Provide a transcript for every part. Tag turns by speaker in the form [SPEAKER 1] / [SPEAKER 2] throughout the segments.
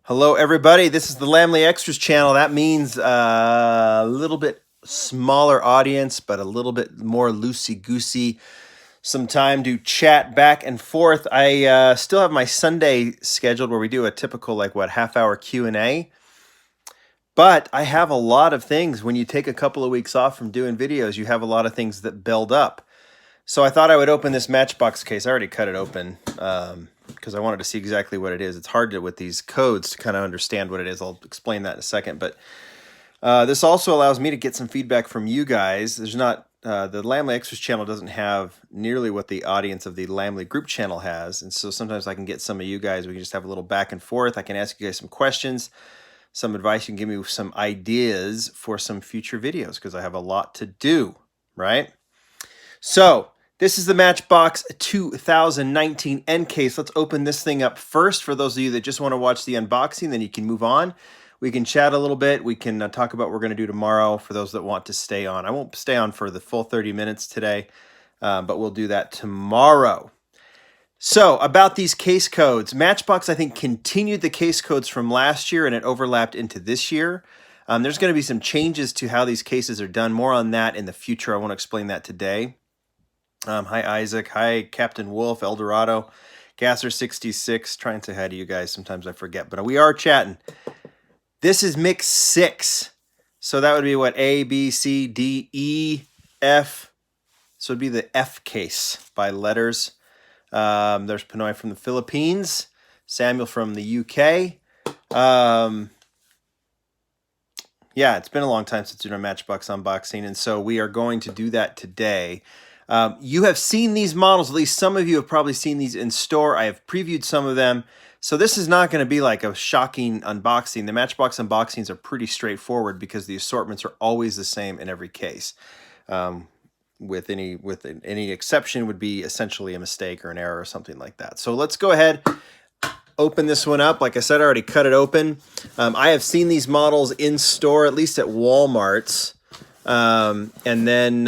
[SPEAKER 1] Hello, everybody. This is the Lamley Extras channel. That means a little bit smaller audience, but a little bit more loosey-goosey. Some time to chat back and forth. I still have my Sunday scheduled where we do a typical, half-hour Q&A. But I have a lot of things. When you take a couple of weeks off from doing videos, you have a lot of things that build up. So I thought I would open this Matchbox case. I already cut it open because I wanted to see exactly what it is. It's hard to, with these codes, to kind of understand what it is. I'll explain that in a second. But this also allows me to get some feedback from you guys. There's not the Lamley Extras channel doesn't have nearly what the audience of the Lamley group channel has. And so sometimes I can get some of you guys. We can just have a little back and forth. I can ask you guys some questions, some advice. You can give me some ideas for some future videos because I have a lot to do, right? So this is the Matchbox 2019 end case. Let's open this thing up first. For those of you that just want to watch the unboxing, then you can move on. We can chat a little bit. We can talk about what we're going to do tomorrow for those that want to stay on. I won't stay on for the full 30 minutes today, but we'll do that tomorrow. So about these case codes, Matchbox, I think, continued the case codes from last year, and it overlapped into this year. There's going to be some changes to how these cases are done. More on that in the future. I want to explain that today. Hi, Isaac. Hi, Captain Wolf, Eldorado, Gasser66. Trying to say hi to you guys. Sometimes I forget, but we are chatting. This is mix 6. So that would be what? A, B, C, D, E, F. So it would be the F case by letters. There's Pinoy from the Philippines, Samuel from the UK. Yeah, it's been a long time since we've done a Matchbox unboxing, and so we are going to do that today. You have seen these models, at least some of you have probably seen these in store. I have previewed some of them. So this is not going to be like a shocking unboxing. The Matchbox unboxings are pretty straightforward because the assortments are always the same in every case. With any exception would be essentially a mistake or an error or something like that. So let's go ahead, open this one up. Like I said, I already cut it open. I have seen these models in store, at least at Walmart's. And then,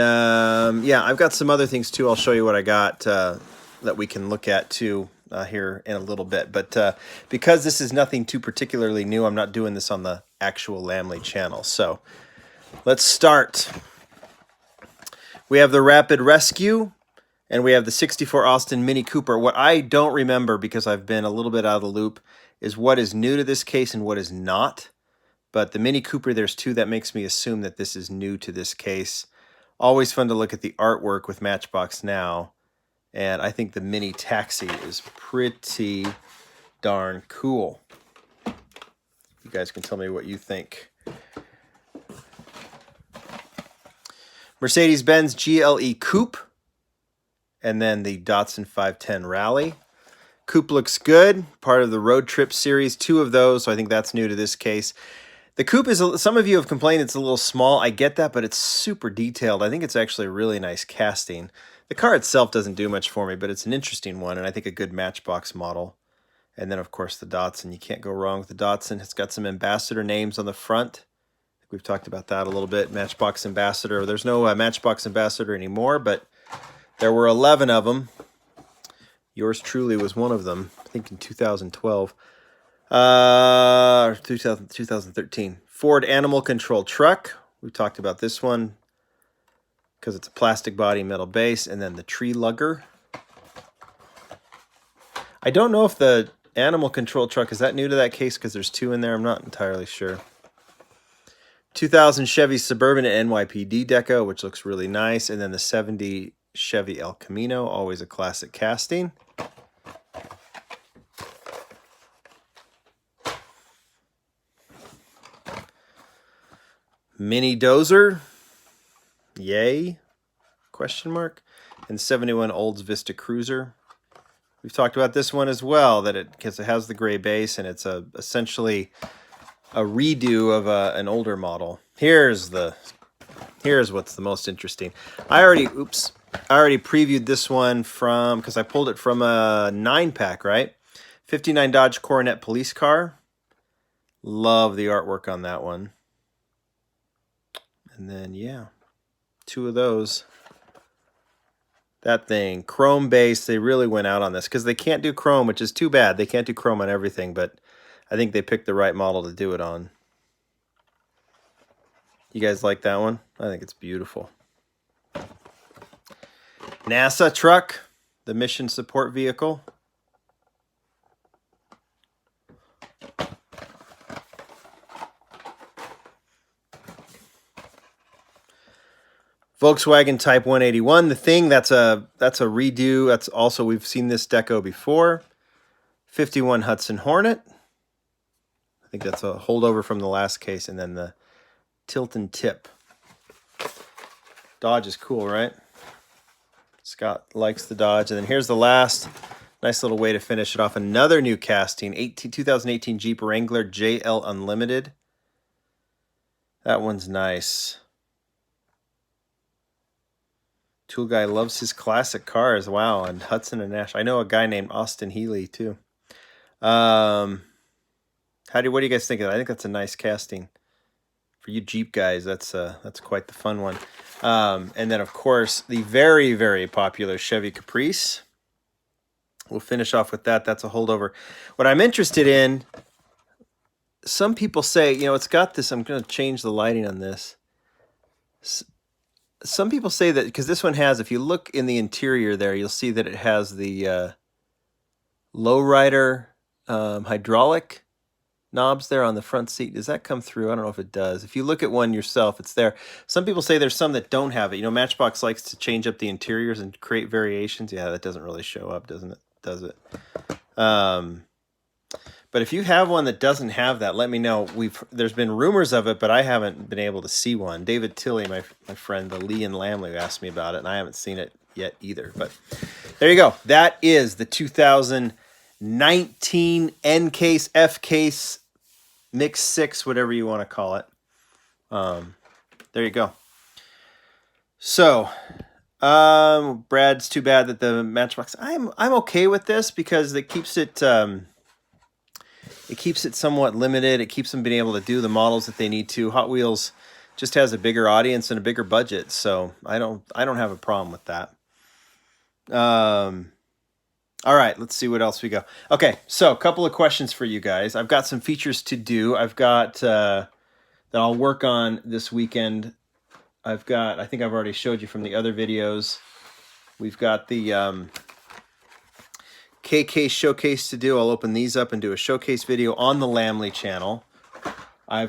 [SPEAKER 1] yeah, I've got some other things too. I'll show you what I got that we can look at too here in a little bit. But because this is nothing too particularly new, I'm not doing this on the actual Lamley channel. So let's start. We have the Rapid Rescue, and we have the 64 Austin Mini Cooper. What I don't remember, because I've been a little bit out of the loop, is what is new to this case and what is not. But the Mini Cooper, there's two. That makes me assume that this is new to this case. Always fun to look at the artwork with Matchbox now. And I think the Mini Taxi is pretty darn cool. You guys can tell me what you think. Mercedes-Benz GLE Coupe. And then the Datsun 510 Rally. Coupe looks good. Part of the Road Trip series. 2 of those, so I think that's new to this case. The coupe is, some of you have complained it's a little small. I get that, but it's super detailed. I think it's actually a really nice casting. The car itself doesn't do much for me, but it's an interesting one, and I think a good Matchbox model. And then, of course, the Datsun. You can't go wrong with the Datsun. It's got some ambassador names on the front. I think we've talked about that a little bit. Matchbox ambassador. There's no Matchbox ambassador anymore, but there were 11 of them. Yours truly was one of them, I think in 2012. 2013. Ford Animal Control Truck. We talked about this one because it's a plastic body, metal base. And then the Tree Lugger. I don't know if the Animal Control Truck, is that new to that case because there's 2 in there? I'm not entirely sure. 2000 Chevy Suburban and NYPD Deco, which looks really nice. And then the 70 Chevy El Camino, always a classic casting. Mini Dozer, yay, question mark, and 71 Olds Vista Cruiser. We've talked about this one as well, because it has the gray base and it's essentially a redo of an older model. Here's what's the most interesting. I already previewed this one because I pulled it from a 9-pack, right? 59 Dodge Coronet police car. Love the artwork on that one. And then, yeah, 2 of those. That thing, chrome base, they really went out on this because they can't do chrome, which is too bad. They can't do chrome on everything, but I think they picked the right model to do it on. You guys like that one? I think it's beautiful. NASA truck, the mission support vehicle. Volkswagen Type 181. The Thing, that's a redo. That's also, we've seen this deco before. 51 Hudson Hornet. I think that's a holdover from the last case. And then the tilt and tip. Dodge is cool, right? Scott likes the Dodge. And then here's the last. Nice little way to finish it off. Another new casting. 2018 Jeep Wrangler JL Unlimited. That one's nice. Tool guy loves his classic cars. Wow. And Hudson and Nash. I know a guy named Austin Healy too. What do you guys think of that? I think that's a nice casting. For you Jeep guys, that's quite the fun one. And then, of course, the very, very popular Chevy Caprice. We'll finish off with that. That's a holdover. What I'm interested in, some people say, it's got this. I'm going to change the lighting on this. Some people say that, because this one has, if you look in the interior there, you'll see that it has the lowrider hydraulic knobs there on the front seat. Does that come through? I don't know if it does. If you look at one yourself, it's there. Some people say there's some that don't have it. Matchbox likes to change up the interiors and create variations. Yeah, that doesn't really show up, doesn't it? Does it? But if you have one that doesn't have that, let me know. There's been rumors of it, but I haven't been able to see one. David Tilley, my friend, the Lee and Lamley, asked me about it, and I haven't seen it yet either. But there you go. That is the 2019 N case, F case, Mix 6, whatever you want to call it. There you go. So, Brad's too bad that the Matchbox. I'm okay with this because it keeps it somewhat limited. It keeps them being able to do the models that they need to. Hot Wheels just has a bigger audience and a bigger budget, so I don't have a problem with that. All right, let's see what else we go. Okay, so a couple of questions for you guys. I've got some features to do. I've got that I'll work on this weekend. I think I've already showed you from the other videos. We've got the KK showcase to do. I'll open these up and do a showcase video on the Lamley channel. I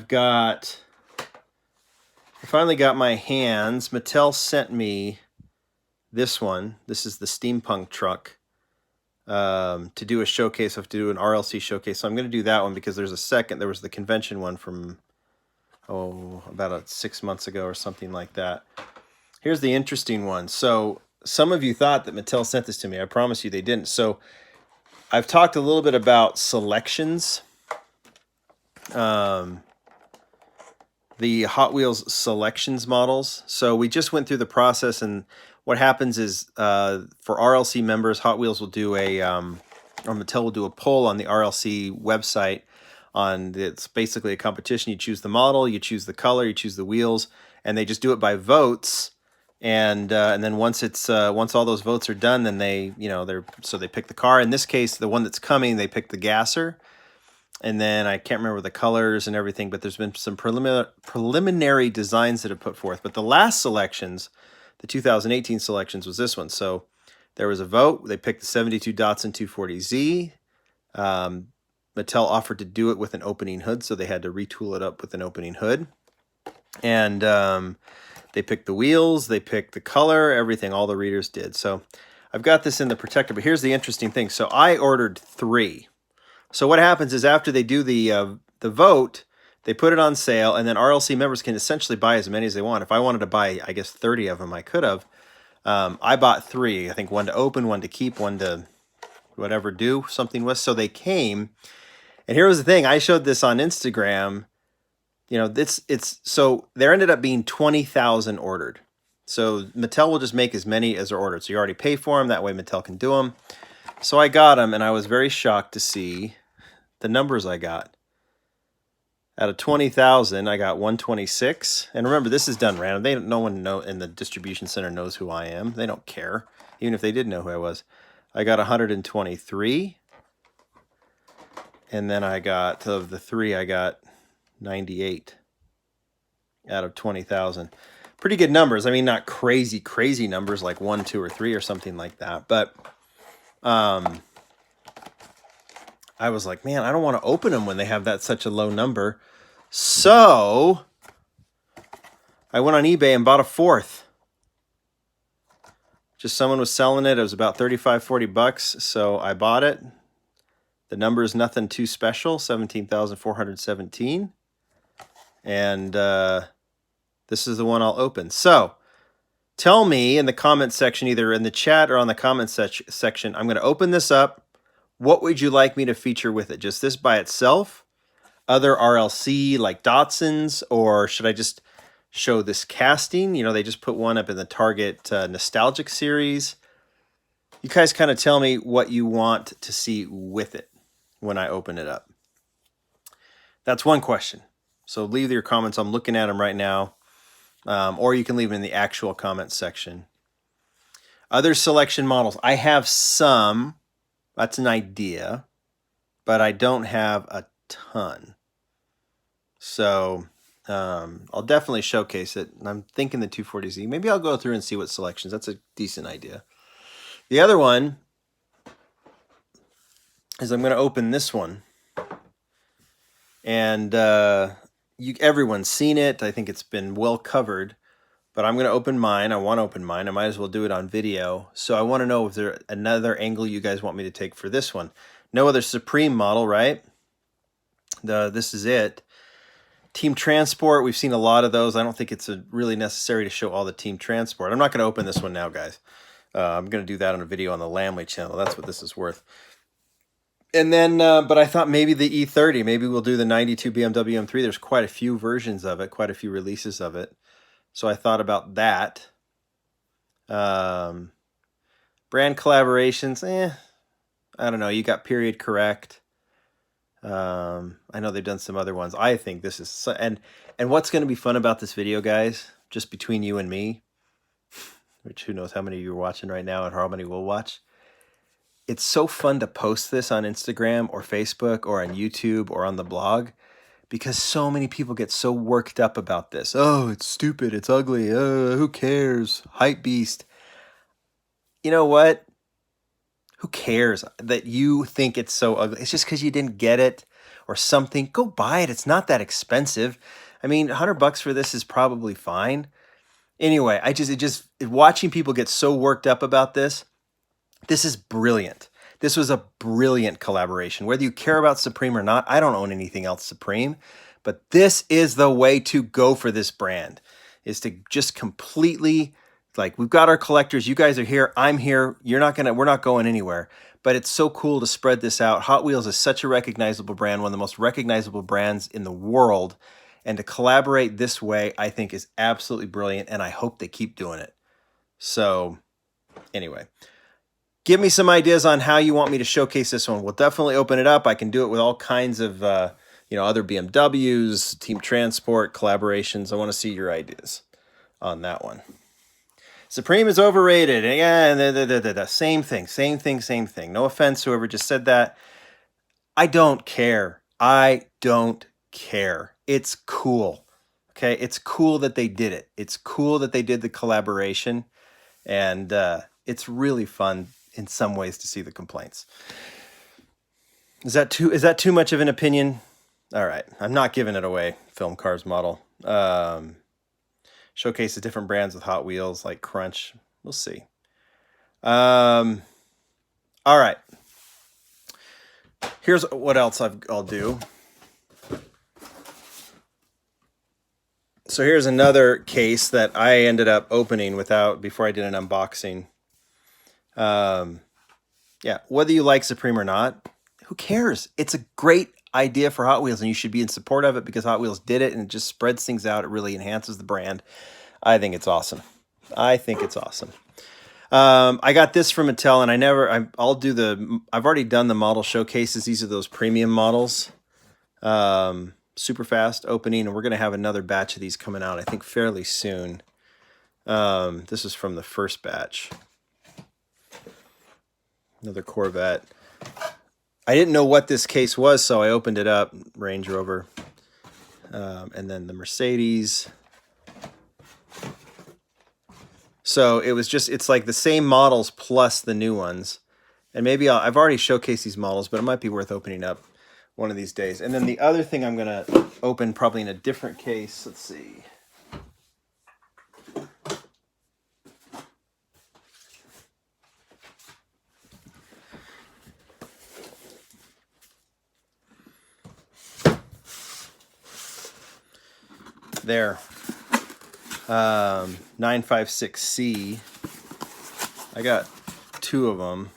[SPEAKER 1] finally got my hands. Mattel sent me this one. This is the steampunk truck to do a showcase. I have to do an RLC showcase. So I'm going to do that one because there was the convention one from about 6 months ago or something like that. Here's the interesting one. So some of you thought that Mattel sent this to me. I promise you they didn't. So I've talked a little bit about selections. The Hot Wheels selections models. So we just went through the process, and what happens is for RLC members, Hot Wheels will do or Mattel will do a poll on the RLC website. It's basically a competition. You choose the model, you choose the color, you choose the wheels, and they just do it by votes. And then once all those votes are done, then they pick the car. In this case, the one that's coming, they pick the gasser. And then I can't remember the colors and everything, but there's been some preliminary designs that have put forth. But the last selections, the 2018 selections, was this one. So there was a vote. They picked the 72 Datsun 240Z. Mattel offered to do it with an opening hood, so they had to retool it up with an opening hood. And they picked the wheels, they picked the color, everything, all the readers did. So I've got this in the protector, but here's the interesting thing. So I ordered 3. So what happens is after they do the vote, they put it on sale, and then RLC members can essentially buy as many as they want. If I wanted to buy, 30 of them, I could have. I bought 3. I think one to open, one to keep, one to whatever do something with. So they came. And here was the thing. I showed this on Instagram. So there ended up being 20,000 ordered. So Mattel will just make as many as are ordered. So you already pay for them. That way Mattel can do them. So I got them, and I was very shocked to see the numbers I got. Out of 20,000, I got 126. And remember, this is done random. No one in the distribution center knows who I am. They don't care, even if they did know who I was. I got 123. And then I got, of the 3, I got 98 out of 20,000. Pretty good numbers. I mean, not crazy, crazy numbers like 1, 2, or 3 or something like that. But I was like, man, I don't want to open them when they have that such a low number. So I went on eBay and bought a 4th. Just someone was selling it. It was about 35, 40 bucks. So I bought it. The number is nothing too special, 17,417. And this is the one I'll open. So tell me in the comment section, either in the chat or on the comment section, I'm going to open this up. What would you like me to feature with it? Just this by itself? Other RLC like Datsuns? Or should I just show this casting? You know, they just put one up in the Target Nostalgic series. You guys kind of tell me what you want to see with it when I open it up. That's one question. So leave your comments. I'm looking at them right now. Or you can leave them in the actual comment section. Other selection models. I have some. That's an idea. But I don't have a ton. So I'll definitely showcase it. I'm thinking the 240Z. Maybe I'll go through and see what selections. That's a decent idea. The other one is I'm going to open this one. And everyone's seen it. I think it's been well covered. But I'm going to open mine. I want to open mine. I might as well do it on video. So I want to know if there's another angle you guys want me to take for this one. No other Supreme model, right? This is it. Team Transport, we've seen a lot of those. I don't think it's really necessary to show all the Team Transport. I'm not going to open this one now, guys. I'm going to do that on a video on the Lamley channel. That's what this is worth. And then, but I thought maybe the E30. Maybe we'll do the 92 BMW M3. There's quite a few versions of it, quite a few releases of it. So I thought about that. Brand collaborations, I don't know. You got Period Correct. I know they've done some other ones. I think this is and what's going to be fun about this video, guys, just between you and me, which who knows how many of you are watching right now and how many will watch. It's so fun to post this on Instagram or Facebook or on YouTube or on the blog because so many people get so worked up about this. Oh, it's stupid. It's ugly. Who cares? Hype beast. You know what? Who cares that you think it's so ugly? It's just because you didn't get it or something. Go buy it. It's not that expensive. I mean, $100 for this is probably fine. Anyway, watching people get so worked up about this. This is brilliant. This was a brilliant collaboration. Whether you care about Supreme or not, I don't own anything else Supreme, but this is the way to go for this brand, is to just completely, like, we've got our collectors. You guys are here. I'm here. We're not going anywhere, but it's so cool to spread this out. Hot Wheels is such a recognizable brand, one of the most recognizable brands in the world. And to collaborate this way, I think is absolutely brilliant. And I hope they keep doing it. So anyway, give me some ideas on how you want me to showcase this one. We'll definitely open it up. I can do it with all kinds of, other BMWs, Team Transport, collaborations. I want to see your ideas on that one. Supreme is overrated. Yeah, the same thing. No offense, whoever just said that. I don't care. It's cool. Okay, it's cool that they did it. It's cool that they did the collaboration. And it's really fun in some ways to see the complaints. Is that too much of an opinion? All right, I'm not giving it away. Film Cars model. Showcases different brands with Hot Wheels like Crunch. We'll see. All right. Here's what else I'll do. So here's another case that I ended up opening before I did an unboxing. Yeah, whether you like Supreme or not, who cares? It's a great idea for Hot Wheels, and you should be in support of it because Hot Wheels did it, and it just spreads things out. It really enhances the brand. I think it's awesome. I got this from Mattel, and I've already done the model showcases. These are those premium models. Super fast opening, and we're going to have another batch of these coming out, I think, fairly soon. This is from the first batch. Another Corvette. I didn't know what this case was, so I opened it up. Range Rover, and then the Mercedes. So it was just, it's like the same models plus the new ones. And maybe I've already showcased these models, but it might be worth opening up one of these days. And then the other thing I'm going to open probably in a different case. Let's see. There. 956C. I got two of them,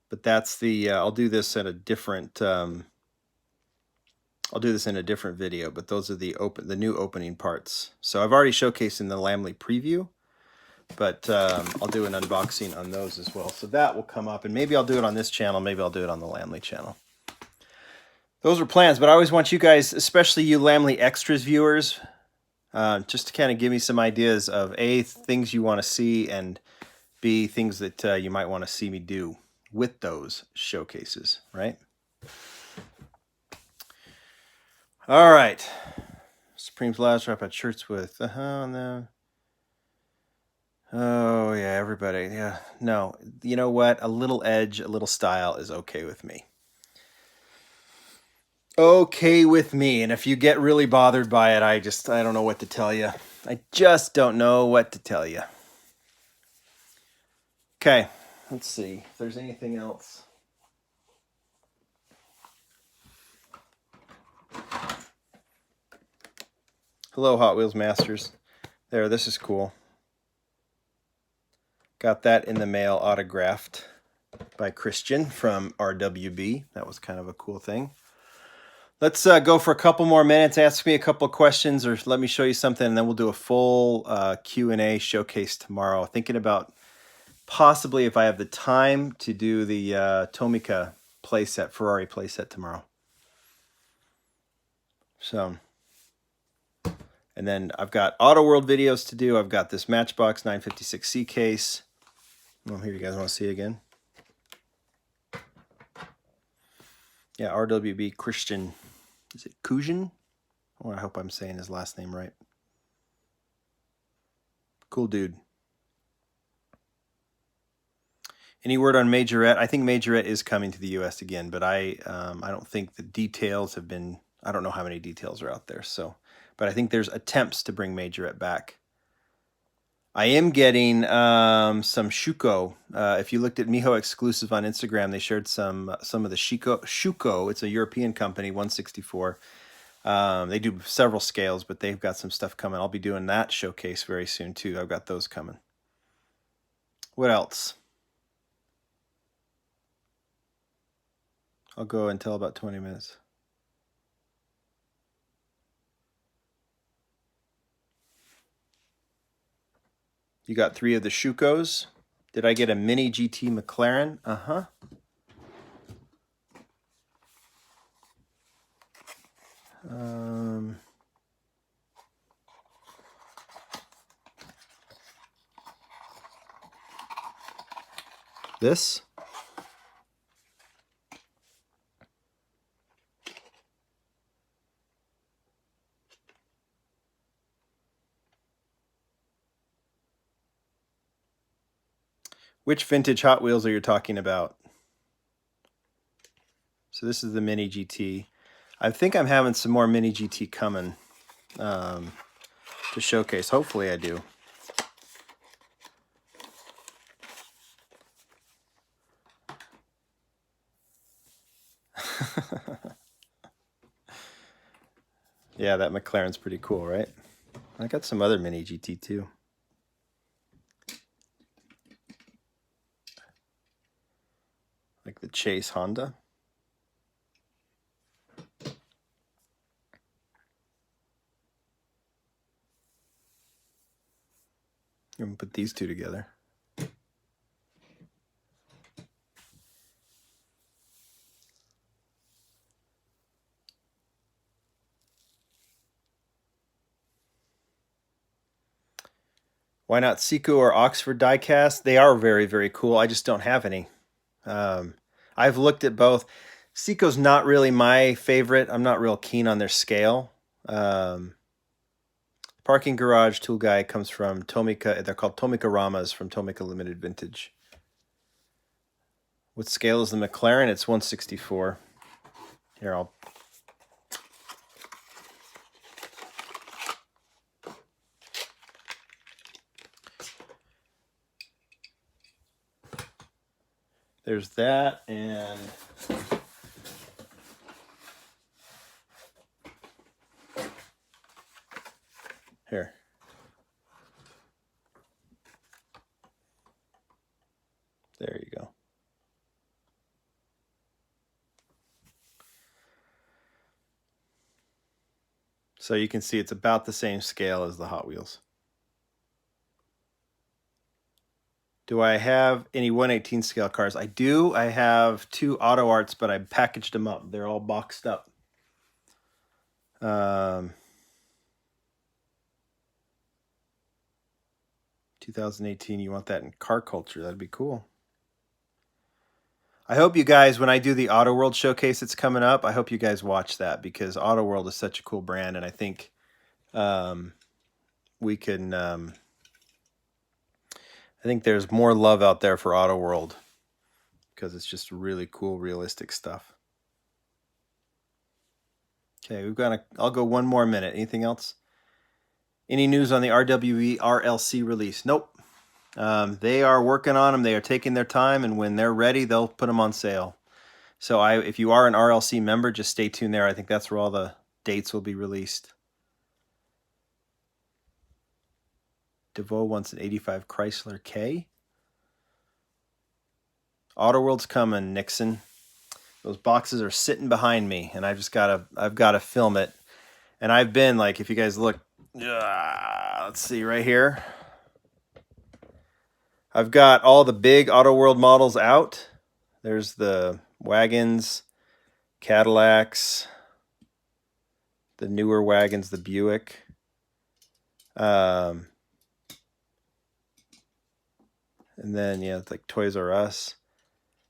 [SPEAKER 1] but that's the, I'll do this at a different, I'll do this in a different video, but those are the new opening parts. So I've already showcased in the Lamley preview, but I'll do an unboxing on those as well. So that will come up, and maybe I'll do it on this channel. Maybe I'll do it on the Lamley channel. Those are plans, but I always want you guys, especially you Lamley Extras viewers, just to kind of give me some ideas of A, things you want to see, and B, things that you might want to see me do with those showcases, right? All right. Supreme's last drop at shirts with, no. Oh, yeah, everybody. Yeah, no. You know what? A little edge, a little style is okay with me. Okay with me. And if you get really bothered by it, I don't know what to tell you. I just don't know what to tell you. Okay, let's see if there's anything else. Hello, Hot Wheels Masters. There, this is cool. Got that in the mail, autographed by Christian from RWB. That was kind of a cool thing. Let's go for a couple more minutes. Ask me a couple of questions, or let me show you something, and then we'll do a full Q&A showcase tomorrow. Thinking about possibly, if I have the time, to do the Tomica playset, Ferrari playset tomorrow. So, and then I've got Auto World videos to do. I've got this Matchbox 956C case. Oh, here you guys want to see it again. Yeah, RWB Christian. Is it Kujan? Oh, I hope I'm saying his last name right. Cool dude. Any word on Majorette? I think Majorette is coming to the U.S. again, but I don't think the details have been, I don't know how many details are out there. So, but I think there's attempts to bring Majorette back. I am getting some Schuko. If you looked at Miho Exclusive on Instagram, they shared some of the Schuko. It's a European company, 164. They do several scales, but they've got some stuff coming. I'll be doing that showcase very soon too. I've got those coming. What else? I'll go until about 20 minutes. You got 3 of the Schukos. Did I get a mini GT McLaren? Uh-huh. This. Which vintage Hot Wheels are you talking about? So this is the Mini GT. I think I'm having some more Mini GT coming to showcase. Hopefully I do. Yeah, that McLaren's pretty cool, right? I got some other Mini GT too. Like the Chase Honda. I'm gonna put these two together. Why not Seiko or Oxford diecast? They are very, very cool. I just don't have any. I've looked at both. Seiko's not really my favorite. I'm not real keen on their scale. Um, Parking Garage Tool Guy comes from Tomica. They're called Tomica Ramas from Tomica Limited Vintage. What scale is the McLaren? It's 164. Here, I'll... There's that, and... Here. There you go. So you can see it's about the same scale as the Hot Wheels. Do I have any 1/18 scale cars? I do. I have 2 Auto Arts, but I packaged them up. They're all boxed up. 2018, you want that in car culture. That'd be cool. I hope you guys, when I do the Auto World showcase that's coming up, I hope you guys watch that because Auto World is such a cool brand, and I think we can... I think there's more love out there for Auto World because it's just really cool, realistic stuff. Okay, I'll go one more minute. Anything else? Any news on the RWE RLC release? Nope. They are working on them. They are taking their time, and when they're ready, they'll put them on sale. So if you are an RLC member, just stay tuned there. I think that's where all the dates will be released. DeVoe wants an 85 Chrysler K. Auto World's coming, Nixon. Those boxes are sitting behind me, and I've got to film it. And I've been like, if you guys look, let's see right here. I've got all the big Auto World models out. There's the wagons, Cadillacs, the newer wagons, the Buick. And then, yeah, it's like Toys R Us.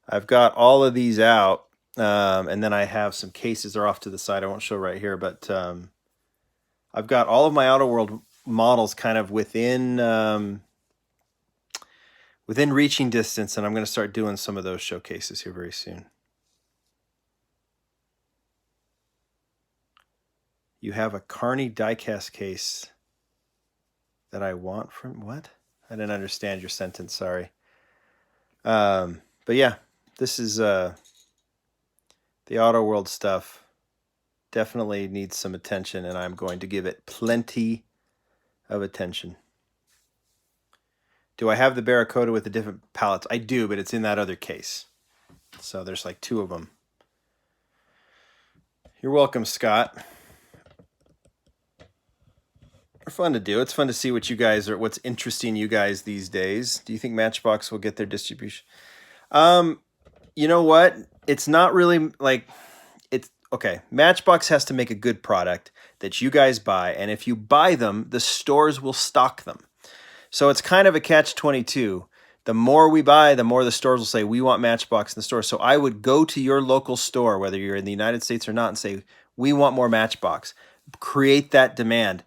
[SPEAKER 1] I've got all of these out. And then I have some cases are off to the side. I won't show right here, but I've got all of my Auto World models kind of within reaching distance, and I'm going to start doing some of those showcases here very soon. You have a Carney diecast case that I want from... What? I didn't understand your sentence, sorry. But yeah, this is the Auto World stuff. Definitely needs some attention, and I'm going to give it plenty of attention. Do I have the Barracuda with the different pallets? I do, but it's in that other case. So there's like 2 of them. You're welcome, Scott. They're fun to do. It's fun to see what you guys are, what's interesting you guys these days. Do you think Matchbox will get their distribution? You know what? It's not really like, it's okay. Matchbox has to make a good product that you guys buy, and if you buy them, the stores will stock them. So it's kind of a catch-22. The more we buy, the more the stores will say, we want Matchbox in the store. So I would go to your local store, whether you're in the United States or not, and say, we want more Matchbox. Create that demand.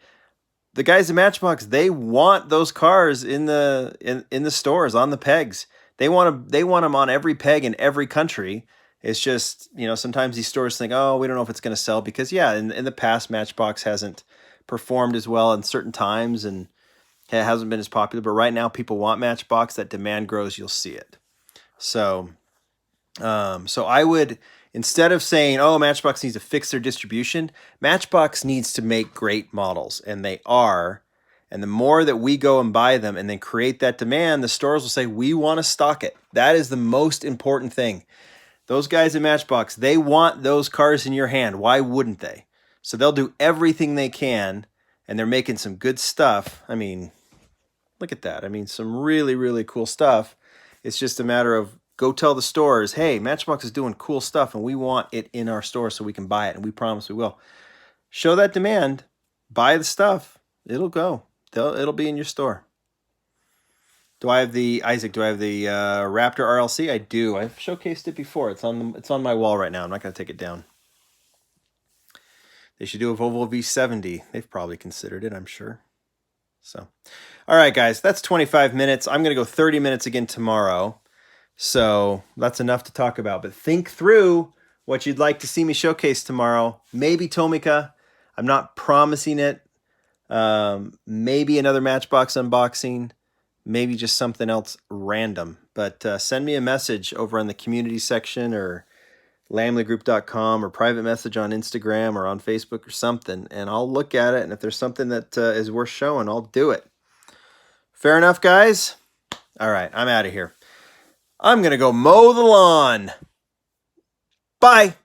[SPEAKER 1] The guys at Matchbox, they want those cars in the stores, on the pegs. They want them on every peg in every country. It's just, sometimes these stores think, oh, we don't know if it's going to sell because, yeah, in the past, Matchbox hasn't performed as well in certain times and it hasn't been as popular. But right now, people want Matchbox. That demand grows, you'll see it. So I would, instead of saying, oh, Matchbox needs to fix their distribution, Matchbox needs to make great models, and they are. And the more that we go and buy them and then create that demand, the stores will say, we want to stock it. That is the most important thing. Those guys at Matchbox, they want those cars in your hand. Why wouldn't they? So they'll do everything they can, and they're making some good stuff. I mean, look at that. I mean, some really, really cool stuff. It's just a matter of go tell the stores, hey, Matchbox is doing cool stuff, and we want it in our store so we can buy it, and we promise we will. Show that demand. Buy the stuff. It'll go. It'll be in your store. Do I have the Isaac? Do I have the Raptor RLC? I do. I've showcased it before. It's on my wall right now. I'm not going to take it down. They should do a Volvo V70. They've probably considered it, I'm sure. So, all right, guys, that's 25 minutes. I'm going to go 30 minutes again tomorrow. So that's enough to talk about. But think through what you'd like to see me showcase tomorrow. Maybe Tomica. I'm not promising it. Maybe another Matchbox unboxing. Maybe just something else random. But send me a message over on the community section or lamleygroup.com or private message on Instagram or on Facebook or something, and I'll look at it. And if there's something that is worth showing, I'll do it. Fair enough, guys? All right, I'm out of here. I'm going to go mow the lawn. Bye.